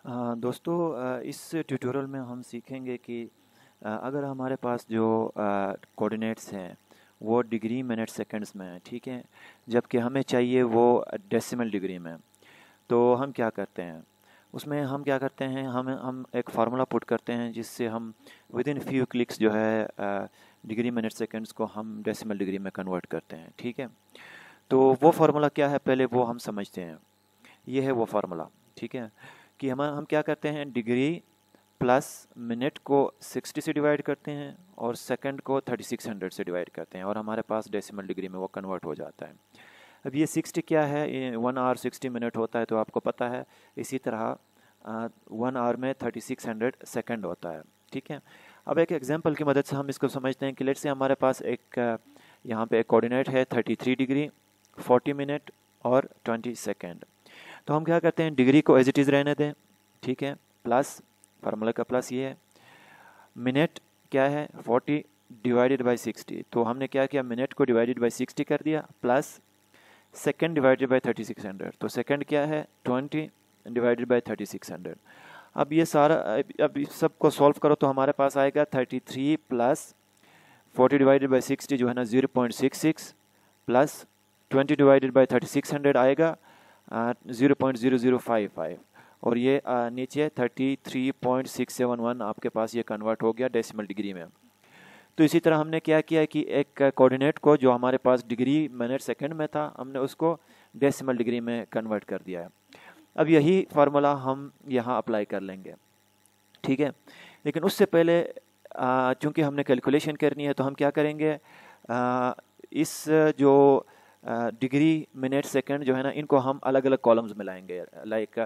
दोस्तों, इस ट्यूटोरियल में हम सीखेंगे कि अगर हमारे पास जो कोऑर्डिनेट्स हैं वो डिग्री मिनट सेकंड्स में है, ठीक है, जबकि हमें चाहिए वो डेसिमल डिग्री में। तो हम क्या करते हैं उसमें, हम क्या करते हैं, हम एक फार्मूला पुट करते हैं जिससे हम विद इन फ्यू क्लिक्स जो है डिग्री मिनट सेकंड्स को हम डेसिमल डिग्री में कन्वर्ट करते हैं, ठीक है। तो वो फार्मूला क्या है पहले वो हम समझते हैं। ये है वो फार्मूला, ठीक है, कि हम क्या करते हैं, डिग्री प्लस मिनट को 60 से डिवाइड करते हैं और सेकंड को 3600 से डिवाइड करते हैं और हमारे पास डेसिमल डिग्री में वो कन्वर्ट हो जाता है। अब ये 60 क्या है, ये 1 आवर 60 मिनट होता है तो आपको पता है। इसी तरह 1 आवर में 3600 सेकंड होता है, ठीक है। अब एक एग्जांपल की मदद से हम इसको समझते हैं कि लेट्स से हमारे पास एक यहाँ पे एक कोऑर्डिनेट है 33 डिग्री 40 मिनट और 20 सेकंड। तो हम क्या करते हैं, डिग्री को एज इट इज़ रहने दें, ठीक है, प्लस फार्मूला का प्लस ये है, मिनट क्या है 40 डिवाइडेड बाई 60, तो हमने क्या किया, मिनट को डिवाइडेड बाई 60 कर दिया, प्लस सेकंड डिवाइडेड बाई 3600, तो सेकंड क्या है 20 डिवाइडेड बाई 3600। अब ये सारा, अब इस सब को सॉल्व करो तो हमारे पास आएगा 33 प्लस 40 डिवाइडेड बाई 60 जो है ना 0.66 प्लस 20 डिवाइडेड बाई 3600 आएगा 0.0055 और ये नीचे 33.671 आपके पास ये कन्वर्ट हो गया डेसिमल डिग्री में। तो इसी तरह हमने क्या किया कि एक कोऑर्डिनेट को जो हमारे पास डिग्री मिनट सेकंड में था हमने उसको डेसिमल डिग्री में कन्वर्ट कर दिया है। अब यही फार्मूला हम यहाँ अप्लाई कर लेंगे, ठीक है। लेकिन उससे पहले चूँकि हमने कैलकुलेशन करनी है तो हम क्या करेंगे, इस जो डिग्री मिनट सेकंड जो है ना इनको हम अलग अलग कॉलम्स में लाएंगे। लाइक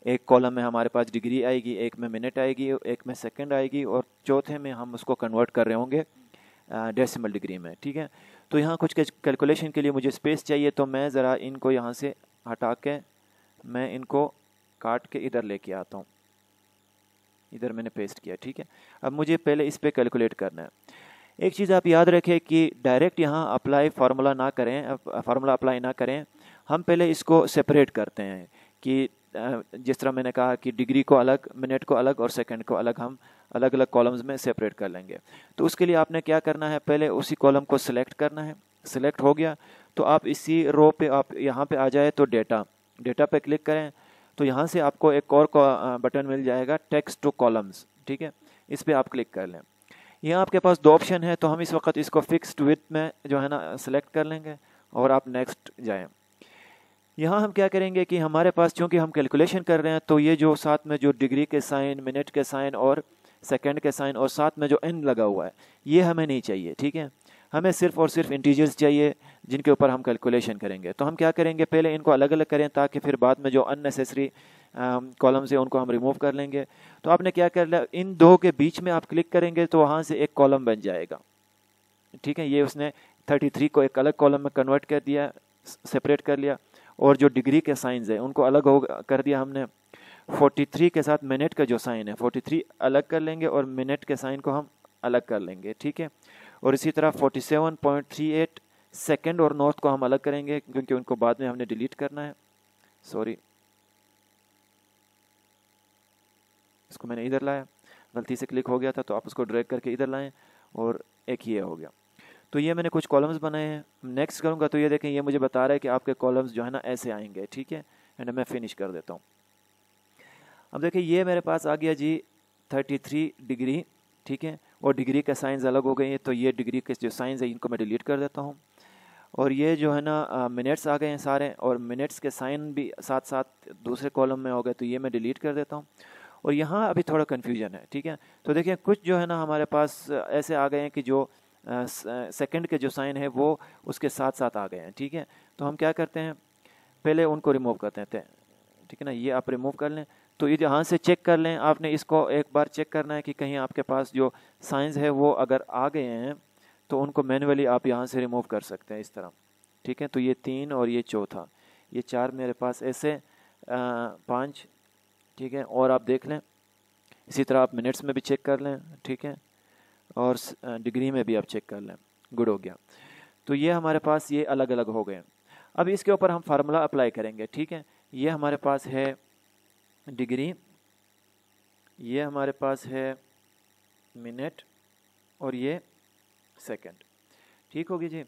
एक कॉलम में हमारे पास डिग्री आएगी, एक में मिनट आएगी, एक में सेकंड आएगी और चौथे में हम उसको कन्वर्ट कर रहे होंगे डेसिमल डिग्री में, ठीक है। तो यहाँ कुछ कैलकुलेशन के लिए मुझे स्पेस चाहिए, तो मैं ज़रा इनको यहाँ से हटा के मैं इनको काट के इधर लेके आता हूँ। इधर मैंने पेस्ट किया, ठीक है। अब मुझे पहले इस पर कैलकुलेट करना है। एक चीज़ आप याद रखें कि डायरेक्ट यहाँ अप्लाई फार्मूला ना करें, फार्मूला अप्लाई ना करें, हम पहले इसको सेपरेट करते हैं कि जिस तरह मैंने कहा कि डिग्री को अलग, मिनट को अलग और सेकंड को अलग हम अलग अलग कॉलम्स में सेपरेट कर लेंगे। तो उसके लिए आपने क्या करना है, पहले उसी कॉलम को सिलेक्ट करना है। सिलेक्ट हो गया तो आप इसी रो पे आप यहाँ पे आ जाए तो डेटा पे क्लिक करें, तो यहाँ से आपको एक और बटन मिल जाएगा टेक्स्ट टू कॉलम्स, ठीक है। इस पर आप क्लिक कर लें। यहाँ आपके पास दो ऑप्शन है, तो हम इस वक्त इसको फिक्स्ड विड्थ में जो है ना सेलेक्ट कर लेंगे और आप नेक्स्ट जाएं। यहाँ हम क्या करेंगे कि हमारे पास चूँकि हम कैलकुलेशन कर रहे हैं तो ये जो साथ में जो डिग्री के साइन, मिनट के साइन और सेकंड के साइन और साथ में जो एन लगा हुआ है ये हमें नहीं चाहिए, ठीक है। हमें सिर्फ और सिर्फ इंटीजर्स चाहिए जिनके ऊपर हम कैलकुलेशन करेंगे। तो हम क्या करेंगे, पहले इनको अलग अलग करें ताकि फिर बाद में जो अननेसेसरी कॉलम्स है उनको हम रिमूव कर लेंगे। तो आपने क्या कर लिया, इन दो के बीच में आप क्लिक करेंगे तो वहाँ से एक कॉलम बन जाएगा, ठीक है। ये उसने 33 को एक अलग कॉलम में कन्वर्ट कर दिया, सेपरेट कर लिया, और जो डिग्री के साइंस है उनको अलग हो कर दिया हमने। 43 के साथ मिनट का जो साइन है 43 अलग कर लेंगे और मिनट के साइन को हम अलग कर लेंगे, ठीक है। और इसी तरह 47.38 सेकंड और नॉर्थ को हम अलग करेंगे क्योंकि उनको बाद में हमने डिलीट करना है। सॉरी, इसको मैंने इधर लाया, गलती से क्लिक हो गया था, तो आप उसको ड्रैग करके इधर लाएं और एक ये हो गया। तो ये मैंने कुछ कॉलम्स बनाए हैं। नेक्स्ट करूँगा तो ये देखें, ये मुझे बता रहा है कि आपके कॉलम्स जो है ना ऐसे आएंगे, ठीक है। एंड मैं फिनिश कर देता हूँ। अब देखिए ये मेरे पास आ गया जी 33 डिग्री, ठीक है, और डिग्री के साइंस अलग हो गए हैं, तो ये डिग्री के जो साइंस है इनको मैं डिलीट कर देता हूँ। और ये जो है ना मिनट्स आ गए हैं सारे, और मिनट्स के साइन भी साथ साथ दूसरे कॉलम में हो गए, तो ये मैं डिलीट कर देता हूँ। और यहाँ अभी थोड़ा कन्फ्यूजन है, ठीक है। तो देखिए कुछ जो है ना हमारे पास ऐसे आ गए हैं कि जो सेकंड के जो साइन है वो उसके साथ साथ आ गए हैं, ठीक है। तो हम क्या करते हैं, पहले उनको रिमूव करते हैं, ठीक है ना। ये आप रिमूव कर लें, तो ये यहाँ से चेक कर लें, आपने इसको एक बार चेक करना है कि कहीं आपके पास जो साइंस है वो अगर आ गए हैं तो उनको मैन्युअली आप यहाँ से रिमूव कर सकते हैं इस तरह, ठीक है। तो ये 3 और ये चौथा, ये 4 मेरे पास ऐसे 5, ठीक है। और आप देख लें, इसी तरह आप मिनट्स में भी चेक कर लें, ठीक है, और डिग्री में भी आप चेक कर लें। गुड हो गया। तो ये हमारे पास ये अलग अलग हो गए। अब इसके ऊपर हम फार्मूला अप्लाई करेंगे, ठीक है। ये हमारे पास है डिग्री ये हमारे पास है मिनट और ये सेकंड। ठीक होगी जी।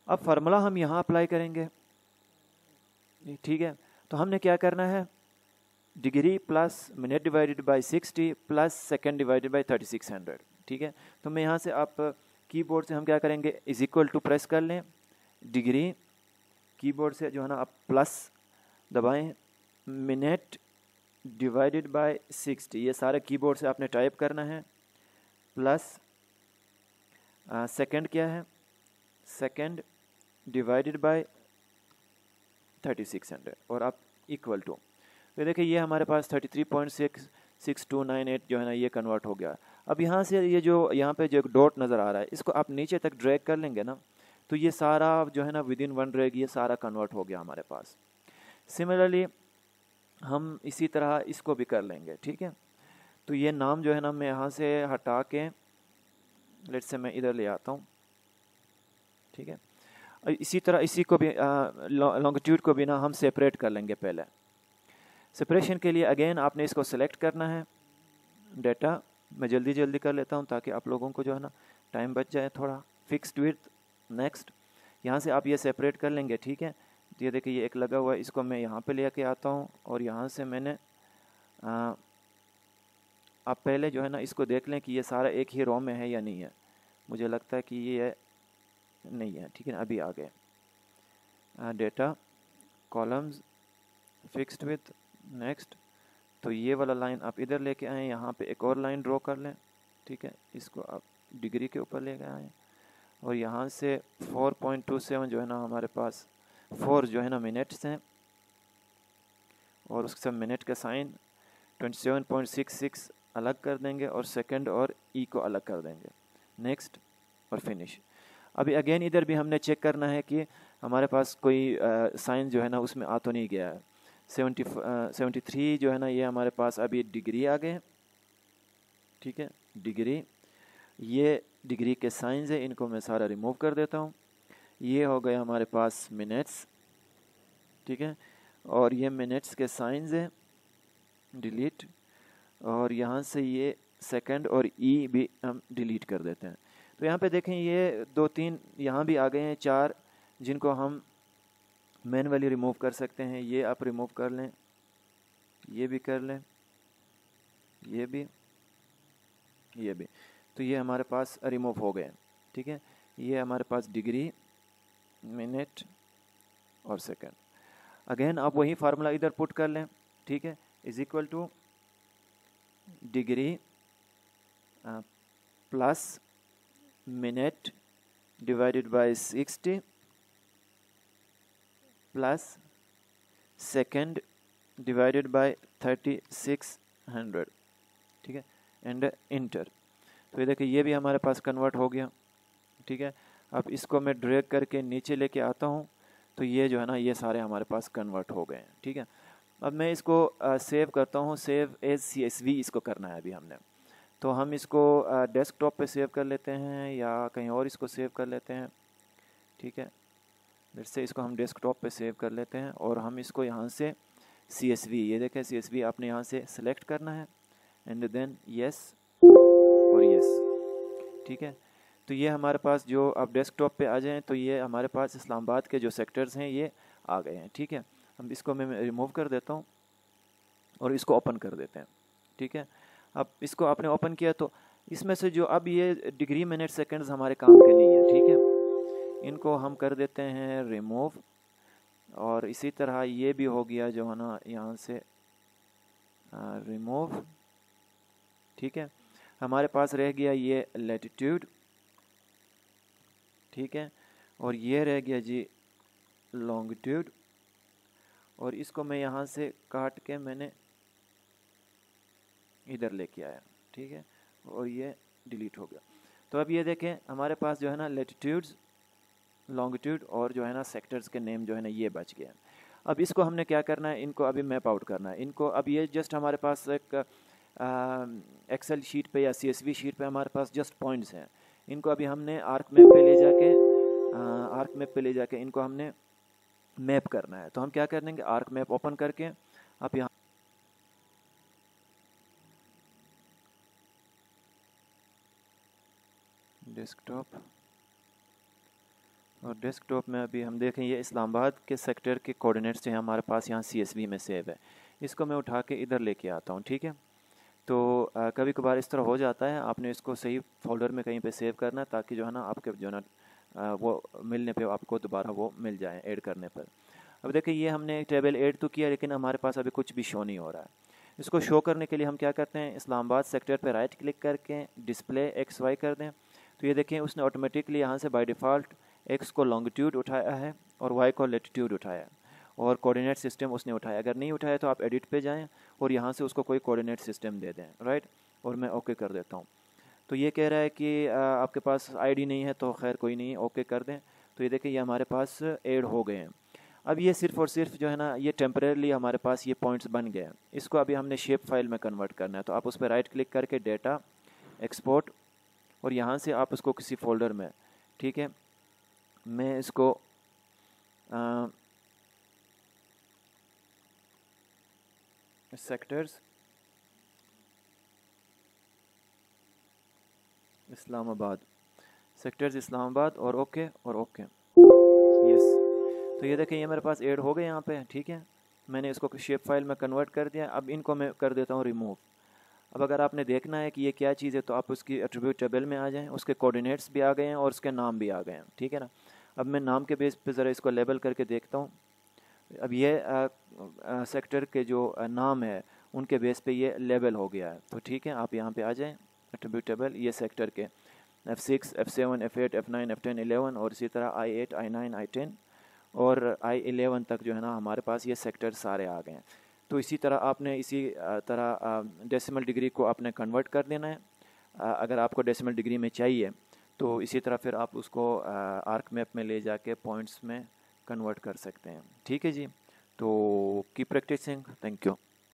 अब फार्मूला हम यहाँ अप्लाई करेंगे, ठीक है। तो हमने क्या करना है, degree plus minute divided by 60 plus second divided by 3600, ठीक है। तो मैं यहाँ से आप कीबोर्ड से हम क्या करेंगे, इज इक्वल टू प्रेस कर लें, डिग्री कीबोर्ड से जो है ना आप प्लस दबाएं, मिनट डिवाइडेड बाय 60, ये सारे कीबोर्ड से आपने टाइप करना है, प्लस सेकंड क्या है, सेकंड डिवाइडेड बाय 3600 और आप इक्वल टू। तो देखिए ये हमारे पास 33.66298 जो है ना ये कन्वर्ट हो गया। अब यहाँ से ये जो यहाँ पे जो डॉट नज़र आ रहा है इसको आप नीचे तक ड्रैग कर लेंगे ना, तो ये सारा जो है ना विद इन वन ड्रैग ये सारा कन्वर्ट हो गया हमारे पास। सिमिलरली हम इसी तरह इसको भी कर लेंगे, ठीक है। तो ये नाम जो है ना मैं यहाँ से हटा के लेट्स से मैं इधर ले आता हूँ, ठीक है। इसी तरह इसी को भी लॉन्गिट्यूड को भी ना हम सेपरेट कर लेंगे। पहले सेपरेशन के लिए अगेन आपने इसको सेलेक्ट करना है, डेटा मैं जल्दी कर लेता हूँ ताकि आप लोगों को जो है ना टाइम बच जाए थोड़ा। फिक्स्ड विड्थ, नेक्स्ट, यहाँ से आप ये सेपरेट कर लेंगे, ठीक है। ये देखिए ये एक लगा हुआ है, इसको मैं यहाँ पे लेके आता हूँ और यहाँ से मैंने आप पहले जो है ना इसको देख लें कि ये सारा एक ही रो में है या नहीं है। मुझे लगता है कि ये नहीं है, ठीक है। अभी आ गए data columns fixed with, next. तो ये वाला लाइन आप इधर लेके आए, यहाँ पे एक और लाइन ड्रॉ कर लें, ठीक है। इसको आप डिग्री के ऊपर लेके आए और यहाँ से 4.27 जो है ना हमारे पास 4 जो है ना मिनट्स हैं और उसके मिनट का साइन 27.66 अलग कर देंगे और सेकंड और ई को अलग कर देंगे, नेक्स्ट और फिनिश। अभी अगेन इधर भी हमने चेक करना है कि हमारे पास कोई साइन जो है ना उसमें आ तो नहीं गया है। 73 जो है ना ये हमारे पास अभी डिग्री आ गए, ठीक है। डिग्री, ये डिग्री के साइंस है, इनको मैं सारा रिमूव कर देता हूँ। ये हो गए हमारे पास मिनट्स, ठीक है। और ये मिनट्स के साइंस है, डिलीट। और यहाँ से ये सेकंड और ई भी हम डिलीट कर देते हैं। तो यहाँ पे देखें ये 2-3 यहाँ भी आ गए हैं, 4 जिनको हम मैनुअली रिमूव कर सकते हैं। ये आप रिमूव कर लें, ये भी कर लें, ये भी, ये भी। तो ये हमारे पास रिमूव हो गए, ठीक है। ये हमारे पास डिग्री, मिनट और सेकंड। अगेन आप वही फार्मूला इधर पुट कर लें, ठीक है। Is equal two degree plus minute divided by 60 plus second divided by 3600, ठीक है, एंड इंटर। तो ये देखिए ये भी हमारे पास कन्वर्ट हो गया, ठीक है। अब इसको मैं ड्रैग करके नीचे लेके आता हूँ तो ये जो है ना ये सारे हमारे पास कन्वर्ट हो गए हैं, ठीक है। अब मैं इसको सेव करता हूँ, सेव एज CSV इसको करना है अभी हमने। तो हम इसको डेस्कटॉप पे सेव कर लेते हैं या कहीं और इसको सेव कर लेते हैं, ठीक है। जैसे इसको हम डेस्कटॉप पे सेव कर लेते हैं और हम इसको यहाँ से CSV, ये देखें CSV आपने यहाँ से सेलेक्ट करना है एंड देन यस और यस, ठीक है। तो ये हमारे पास जो आप डेस्कटॉप पे आ जाएं तो ये हमारे पास इस्लामाबाद के जो सेक्टर्स हैं ये आ गए हैं, ठीक है। हम इसको मैं रिमूव कर देता हूँ और इसको ओपन कर देते हैं, ठीक है। अब इसको आपने ओपन किया तो इसमें से जो अब ये डिग्री मिनट सेकंड्स हमारे काम के नहीं है, ठीक है। इनको हम कर देते हैं रिमूव और इसी तरह ये भी हो गया जो है ना यहाँ से रिमूव, ठीक है। हमारे पास रह गया ये लैटिट्यूड, ठीक है, और ये रह गया जी लॉन्गिट्यूड और इसको मैं यहाँ से काट के मैंने इधर लेके आया, ठीक है, और ये डिलीट हो गया। तो अब ये देखें हमारे पास जो है ना लैटिट्यूड्स, लॉन्गिट्यूड और जो है ना सेक्टर्स के नेम जो है ना ये बच गए। अब इसको हमने क्या करना है, इनको अभी मैप आउट करना है इनको। अब ये जस्ट हमारे पास एक एक्सेल शीट पे या CSV शीट पे हमारे पास जस्ट पॉइंट्स हैं। इनको अभी हमने आर्क मैप पे ले जाके इनको हमने मैप करना है। तो हम क्या कर देंगे, आर्क मैप ओपन करके आप यहाँ डेस्कटॉप, और डेस्कटॉप में अभी हम देखें ये इस्लामाबाद के सेक्टर के कोऑर्डिनेट्स जो हैं हमारे पास यहाँ CSV में सेव है। इसको मैं उठा के इधर लेके आता हूँ, ठीक है। तो कभी कभार इस तरह हो जाता है, आपने इसको सही फोल्डर में कहीं पे सेव करना है ताकि जो है ना आपके जो है ना वो मिलने पे आपको दोबारा वो मिल जाए ऐड करने पर। अब देखिए ये हमने टेबल ऐड तो किया लेकिन हमारे पास अभी कुछ भी शो नहीं हो रहा है। इसको शो करने के लिए हम क्या करते हैं, इस्लामाबाद सेक्टर पे राइट क्लिक करके डिस्प्ले XY कर दें। तो ये देखें उसने ऑटोमेटिकली यहाँ से बाय डिफ़ॉल्ट X को लॉन्गिट्यूड उठाया है और Y को लेटीट्यूड उठाया है और कोऑर्डिनेट सिस्टम उसने उठाया। अगर नहीं उठाया तो आप एडिट पे जाएं और यहाँ से उसको कोई कोऑर्डिनेट सिस्टम दे दें, राइट। और मैं ओके कर देता हूँ। तो ये कह रहा है कि आपके पास ID नहीं है, तो खैर कोई नहीं, ओके कर दें। तो ये देखें ये हमारे पास ऐड हो गए हैं। अब ये सिर्फ और सिर्फ जो है ना ये टेम्परेरली हमारे पास ये पॉइंट्स बन गए हैं। इसको अभी हमने शेप फाइल में कन्वर्ट करना है। तो आप उस पर राइट क्लिक करके डेटा एक्सपोर्ट, और यहाँ से आप उसको किसी फोल्डर में, ठीक है, मैं इसको सेक्टर्स इस्लामाबाद, सेक्टर्स इस्लामाबाद और ओके और ओके, यस। तो ये देखें ये मेरे पास ऐड हो गए यहाँ पे, ठीक है। मैंने इसको शेप फाइल में कन्वर्ट कर दिया। अब इनको मैं कर देता हूँ रिमूव। अब अगर आपने देखना है कि ये क्या चीज़ है तो आप उसकी एट्रीब्यूट टेबल में आ जाएं, उसके कोऑर्डिनेट्स भी आ गए हैं और उसके नाम भी आ गए हैं, ठीक है ना। अब मैं नाम के बेस पे ज़रा इसको लेबल करके देखता हूँ। अब ये सेक्टर के जो नाम है उनके बेस पे ये लेबल हो गया है। तो ठीक है, आप यहाँ पे आ जाएं, एट्रीब्यूट टेबल, ये सेक्टर के F6, F7, F8, F9, F10, 11 और इसी तरह I8, I9, I10 और I11 तक जो है ना हमारे पास ये सेक्टर सारे आ गए हैं। तो इसी तरह आपने इसी तरह डेसिमल डिग्री को आपने कन्वर्ट कर देना है। अगर आपको डेसिमल डिग्री में चाहिए तो इसी तरह फिर आप उसको आर्क मैप में ले जाके पॉइंट्स में कन्वर्ट कर सकते हैं, ठीक है जी। तो कीप प्रैक्टिसिंग, थैंक यू।